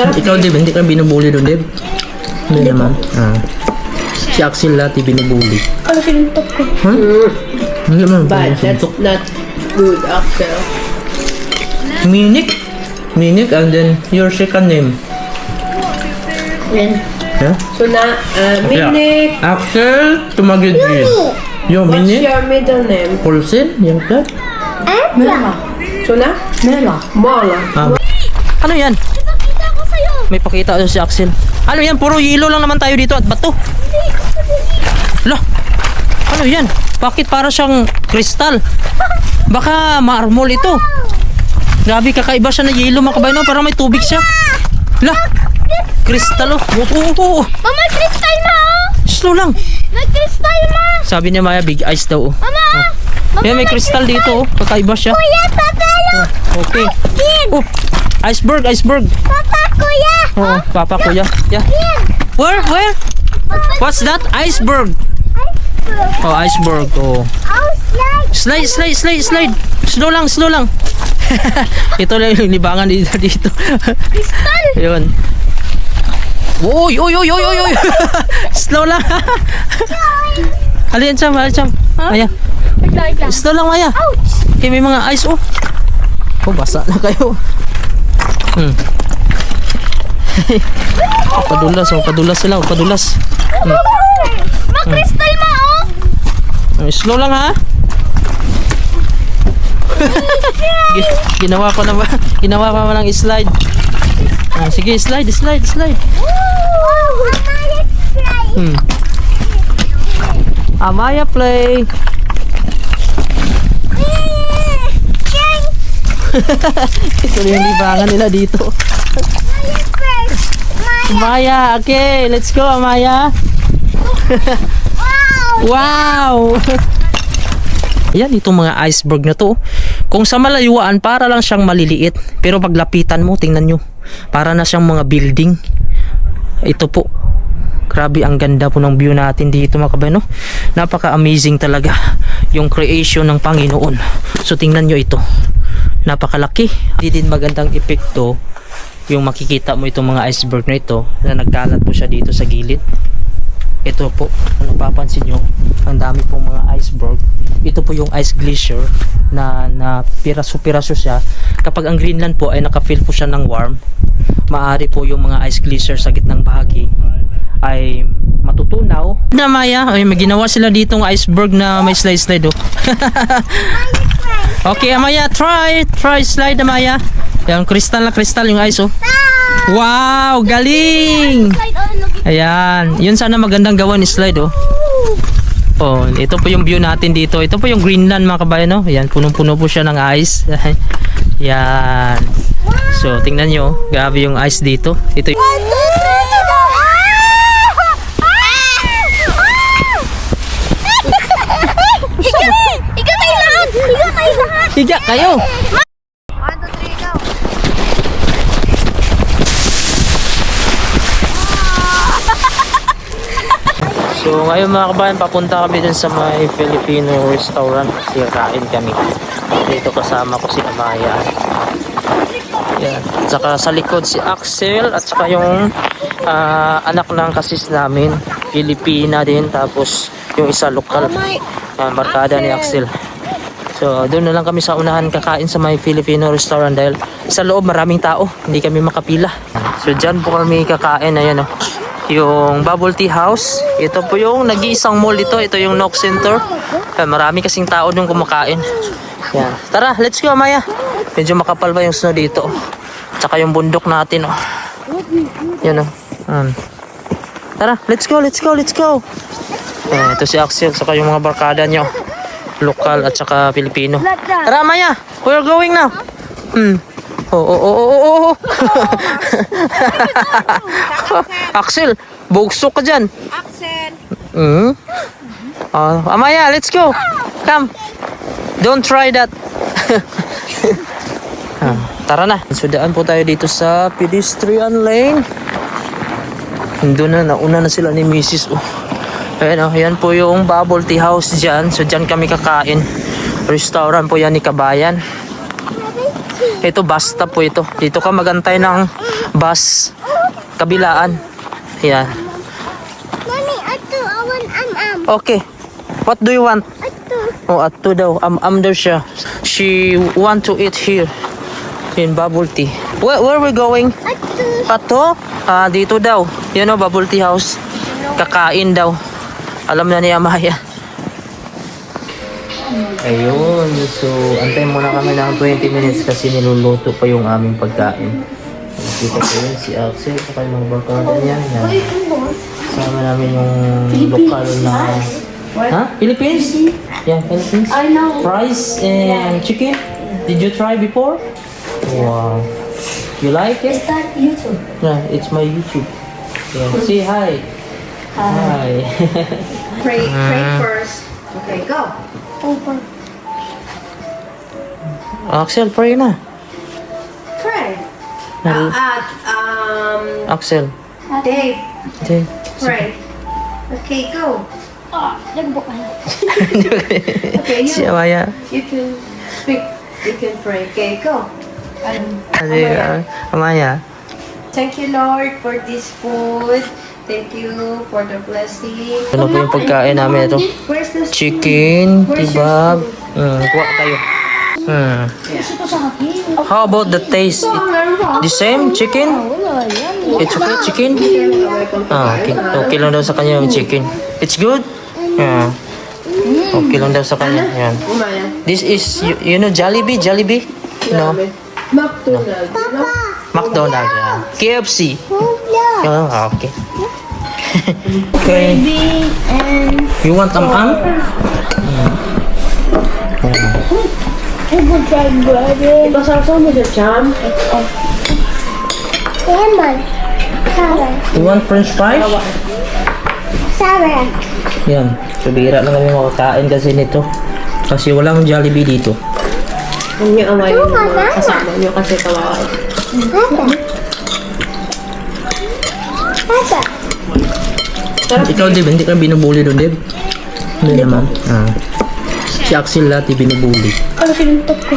Ikaw, Deb, hindi ka binubuli doon, Deb? Hindi naman. Si Axel lati binubuli. Ano sinuntok ko? Hindi naman. But that's not good, Axel. Minik? Minik, and then your second name. Yan. Yeah? So na, Minik, Axel, tumagid-gid. Yo, what's Minik? your middle name? Pulsin? Yung ka? Mela. So na? Mela. Mala. Ano yan? Kita ko sa'yo. May pakita doon si Axel. Ano yan? Puro yelo lang naman tayo dito at bato. Lah, ano yan? Bakit para siyang kristal? Baka marmol ito. Grabe, kakaiba siya na yelo mga kabayan. Parang may tubig siya. Lah, kristal oh. Oo. Mama, kristal mo! Slow lang. May kristal mo! Sabi niya Maya, big eyes daw oh. Mama! Yan, may kristal dito oh. Kakaiba siya. Kuya, papalo! Okay. Kid! Oh, iceberg, iceberg. Papa, kuya! Oh, papa kuya. Yeah. Kid! Where? What's that? Iceberg. Oh, iceberg. Oh. Oh, slide! Slide. Slow lang. Ito lang yung libangan dito. Kristal! Ayun. Oy. Slow lang. Halin Cham. Maya. Wait lang. Slow lang, Maya. Ouch! Okay, may mga ice oh. Oh, basa na kayo. Padulas sila. Ma, kristal mo, oh! Slow lang ha. Ginawa pa ng slide. Sige, slide. Wow! Mama, let's try! Amaya play. Ito yung libangan nila dito. Amaya, okay, let's go Amaya. Wow! Ayan, itong mga iceberg na to. Kung sa malayuan, para lang siyang maliliit. Pero paglapitan mo, tingnan nyo. Para na siyang mga building. Ito po. Grabe, ang ganda po ng view natin dito mga kabayan, no? Napaka-amazing talaga yung creation ng Panginoon. So, tingnan nyo ito. Napakalaki. Hindi din magandang epekto yung makikita mo itong mga iceberg na ito na nagkalat po siya dito sa gilid. Ito po, kung napapansin nyo, ang dami pong mga iceberg. Ito po yung ice glacier na piraso-piraso siya. Kapag ang Greenland po ay naka-fill po siya ng warm, maaari po yung mga ice glacier sa gitnang bahagi ay matutunaw. Na Maya, ay may ginawa sila ditong iceberg na may slide oh. Okay, Amaya, try slide Amaya. Yung kristal yung ice oh. Wow, galing! Ayan, yun sana magandang gawan ni slide oh. Oh, ito po yung view natin dito. Ito po yung Greenland mga kabayan no. Ayan, punong-puno po siya ng ice. Yan. So, tingnan nyo, grabe yung ice dito. Ito yung higa kayo. So ngayon mga kabayan, papunta kami dun sa may Filipino restaurant. Kain kami. Dito kasama ko si Amaya. Yan. Saka sa likod si Axel at saka yung anak ng kasis namin, Filipina din, tapos yung isa lokal, barkada ni Axel. So doon na lang kami sa unahan kakain sa may Filipino restaurant dahil sa loob maraming tao, hindi kami makapila. So dyan po kami kakain. Ayan yung Bubble Tea House. Ito po yung nag-iisang mall dito. Ito yung Nook Center. Marami kasing tao nung kumakain. Yan. Tara, let's go Maya. Medyo makapal ba yung snow dito. Tsaka yung bundok natin oh. Yan Tara, let's go. Ito si Axel, saka yung mga barkada nyo, lokal at saka Pilipino. Tara Maya, we're going now. Oh. Axel, bugsok ka dyan. Axel. Amaya, let's go. Come. Don't try that. Tara na. Sudaan po tayo dito sa pedestrian lane. Doon na, nauna na sila ni Mrs. Ayan yan po yung Bubble Tea House dyan. So dyan kami kakain. Restaurant po yan ni Kabayan. Ito basta po ito. Dito ka magantay ng bus. Kabilaan. Yan. Mami, ato, awan am. Okay. What do you want? Ato. Oh, ato daw. Daw siya. She want to eat here. In bubble tea. Where we going? Ato. Ato? Dito daw. Yan o, bubble tea house. Kakain daw. Alam na ni Amaya. Ayun. So, antay muna kami ng 20 minutes kasi niluluto pa yung aming pagkain. Dito po yun si Axel. Saka yung mga barkada niya. Yan. Kasama namin yung lokal na... Ha? Philippines? Yeah, Philippines. I know. Fries and chicken. Did you try before? Wow. You like it? Start YouTube. Yeah, it's my YouTube. Yeah. Say hi. Hi. Pray first. Okay, go. Over. Axel, pray na. Pray. Nal- Axel. Dave, Okay. pray. Okay, go. Nagbuk ka na. Okay, Si you Amaya. can speak. You can pray. Okay, go. Kasi, Amaya. Thank you, Lord, for this food. Thank you for the blessing. Ano po yung pagkain namin ito? Where's the Chicken, tibab. Kuha kayo. Gusto ko sa akin. How about the taste? The same chicken? Wala, yan. It's okay, chicken? Okay. Okay lang daw sa kanya yung chicken. It's good? Yeah. Okay lang daw sa kanya. Yan. Umaya. This is, you know, Jollibee? Jollibee? No? McDonald's. No? McDonald's. Yeah. KFC. Wala. Oh, okay. Okay. Baby and... You want am? I will try bread. Ipasawsaw mo siya, Cham. Lemon. Sour. You want french fries? Sour. Yan. So, bihira lang kami makakain kasi nito. Kasi walang Jollibee dito. Huwag niyo awayin yung mga kasama niyo kasi kawawa. Papa. Ikaw, Deb, hindi ka binubuli doon, Deb? Hindi naman. Si Axel dati binubuli. Ano sinuntok ko?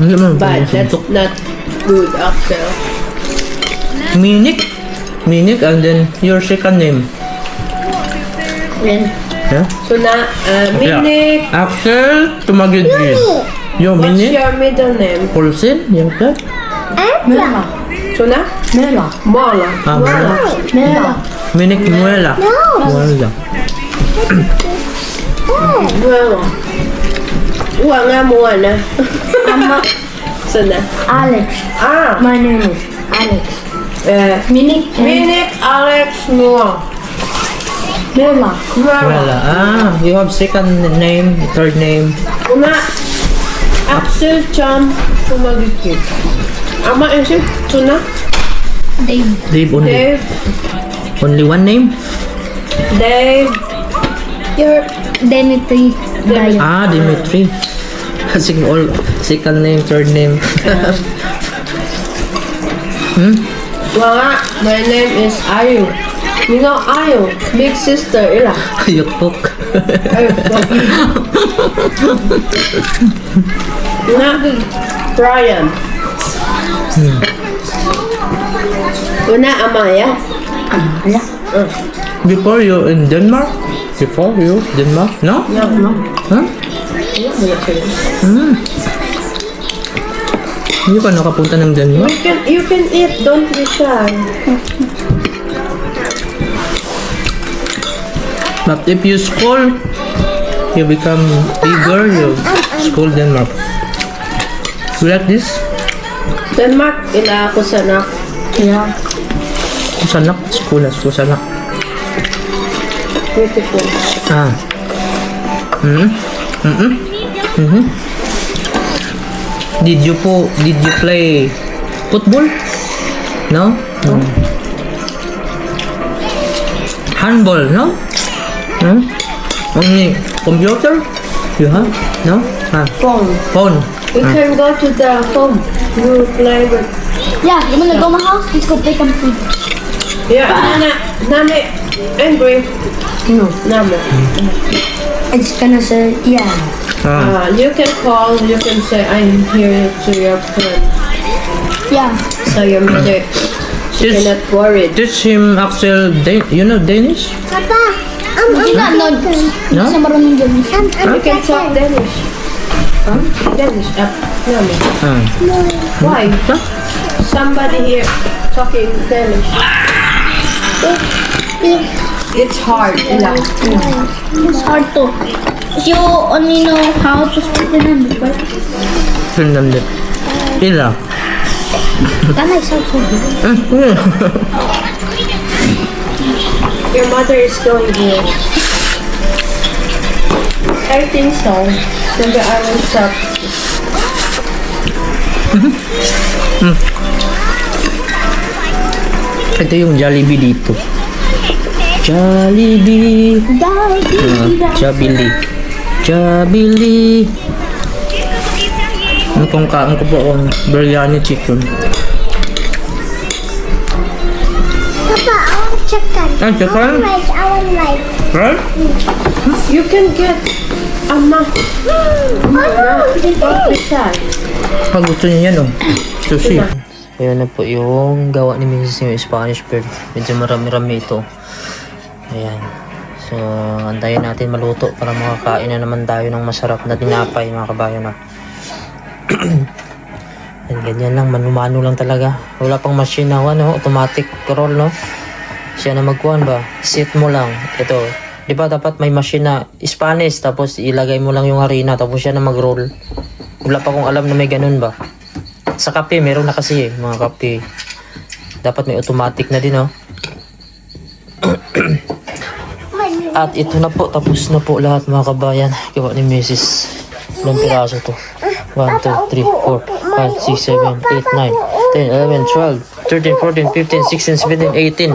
Hindi naman. But that's not good, Axel. Minik? Minik, and then your second name. Yan. Yeah? So na, Minik, Axel, tumagid-gid. Yo, what's Minik? your middle name? Paulsen? Yung ka? Mela. So na? Mela. Mola. Mela. Mela. Minik Muela. Muela. Mola. Uwa nga mo na. Ama. So na? Alex. My name is Alex. Minik. Minik, Alex, Moa. Mela. Muela. You have second name, third name. Una, Axel, Cham, Tumagikit. Ama, isip, so na? Dave. Dave only. Dave, Only one name? Dave, Your Dimitri. Dayan. Dimitri. Kasi all second name, third name. Wanga, my name is Ayu. Ningaw Ayu, big sister, ila. Yukok. Ayu, Nga, Brian. Una, Amaya. Ala. Before you in Denmark? Before you Denmark? No? No. Huh? Hindi ka nakapunta ng Denmark? You can eat, don't be shy. But if you school, you become bigger, you school Denmark. You like this? Denmark, ila ako sa nak. Yeah. Kusanak? Skulas, kusanak. Beautiful. Did you play football? No? Handball, no? Only computer? You have? No? Phone. We can go to the home. You play with. Yeah, you wanna go to my house? Let's go play some food. Yeah, Nana, angry. No, Nana. It's gonna say, yeah. You can call, you can say, I'm here to your friend. Yeah. So your mother, she Yes. cannot worry. Teach him, Axel, you know Danish? Papa, hindi na, no. Hindi No? siya marunong dyan. You can talk Danish. Huh? Danish. No, no. Ah. Why? Somebody here talking Danish. It's hard. Ila. It's hard to. You only know how to speak the language, right? Finlandet. Ila. Can I say something? Your mother is going here. I think so. Maybe I will stop. Ito yung Jollibee dito. Jollibee. Jollibee. Jollibee. Ano kung kain ko po ang biryani chicken. Papa, I want chicken. Ah, chicken? Rice, I want rice. Right? You can get Amma. Don't be shy. Ah, gusto niya yan oh. Sushi. Ayan na po yung gawa ni Mrs. yung Spanish bird. Medyo marami-rami ito. Ayan. So, antayin natin maluto para makakain na naman tayo ng masarap na tinapay mga kabayan na. Yan, ganyan lang, manu-mano lang talaga. Wala pang machine na ano, automatic roll, no? Siya na magkuhan ba? Sit mo lang. Ito, di ba dapat may machine na Spanish, tapos ilagay mo lang yung harina, tapos siya na mag-roll. Wala pa akong alam na may ganun ba? Sa kape, meron na kasi mga kape. Dapat may automatic na din, no? At ito na po, tapos na po lahat mga kabayan. Gawa ni Mrs. Ilang piraso to? 1, 2, 3, 4, 5, 6, 7, 8, 9, 10, 11, 12, 13, 14, 15, 16, 17, 18.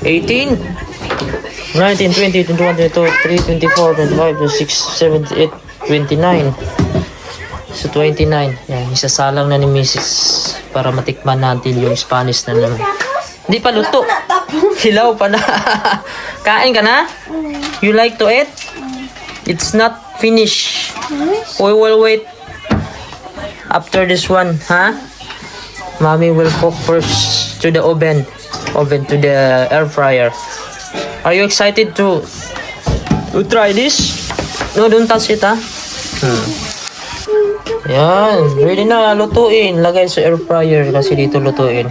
18? 19, 20, 21, 22, 23, 24, 25, 26, 27, 28, 29. So 29. Yan, isasalang na ni Mrs. para matikman natin yung Spanish na naman. Hindi pa luto. Hilaw pa na. Kain ka na? You like to eat? It's not finished. We will wait after this one, huh? Mommy will cook first to the oven to the air fryer. Are you excited to try this? No, don't touch it, huh? Yan, ready na lutuin. Lagay sa air fryer kasi dito lutuin.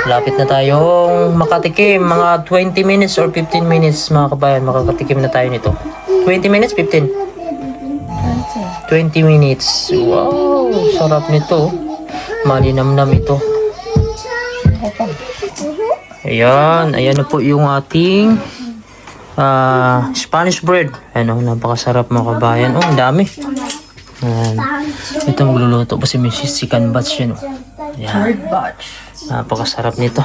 Lapit na tayong makatikim. Mga 20 minutes or 15 minutes mga kabayan, makakatikim na tayo nito. 20 minutes, 15? 20 minutes. Wow, sarap nito. Malinamnam ito. Ayan, ayan na po yung ating Spanish bread. Ano, napakasarap mga kabayan. Oh, ang dami. Ayan. Ito magluluto pa si Mrs. Chicken Batch yun. Ayan. Third batch. Napakasarap nito.